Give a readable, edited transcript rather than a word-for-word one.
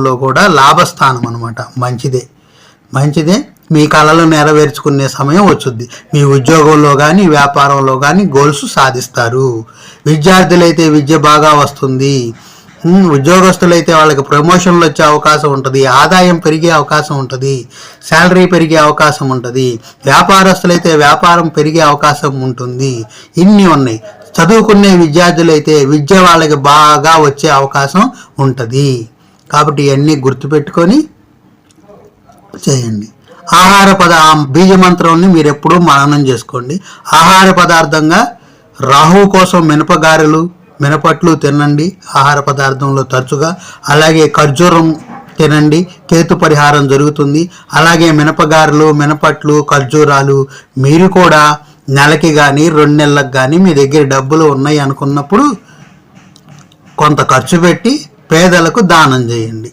లో కూడా లాభస్థానం అనమాట. మంచిదే మీ కళలు నెరవేర్చుకునే సమయం వచ్చుద్ది. మీ ఉద్యోగంలో కానీ వ్యాపారంలో కానీ గోల్స్ సాధిస్తారు. విద్యార్థులైతే విద్య బాగా వస్తుంది. ఉద్యోగస్తులైతే వాళ్ళకి ప్రమోషన్లు వచ్చే అవకాశం ఉంటుంది, ఆదాయం పెరిగే అవకాశం ఉంటుంది, శాలరీ పెరిగే అవకాశం ఉంటుంది. వ్యాపారస్తులైతే వ్యాపారం పెరిగే అవకాశం ఉంటుంది. ఇన్ని ఉన్నాయి. చదువుకునే విద్యార్థులైతే విద్య వాళ్ళకి బాగా వచ్చే అవకాశం ఉంటుంది. కాబట్టి ఇవన్నీ గుర్తుపెట్టుకొని చేయండి. బీజ మంత్రాన్ని మీరు ఎప్పుడూ మననం చేసుకోండి. ఆహార పదార్థంగా రాహువు కోసం మినపగారెలు మినపట్లు తినండి ఆహార పదార్థంలో తరచుగా. అలాగే ఖర్జూరం తినండి, కేతు పరిహారం జరుగుతుంది. అలాగే మినపగారెలు మినపట్లు ఖర్జూరాలు మీరు కూడా నెలకి కానీ 2 నెలలకు కానీ మీ దగ్గర డబ్బులు ఉన్నాయి అనుకున్నప్పుడు కొంత ఖర్చు పెట్టి పేదలకు దానం చేయండి.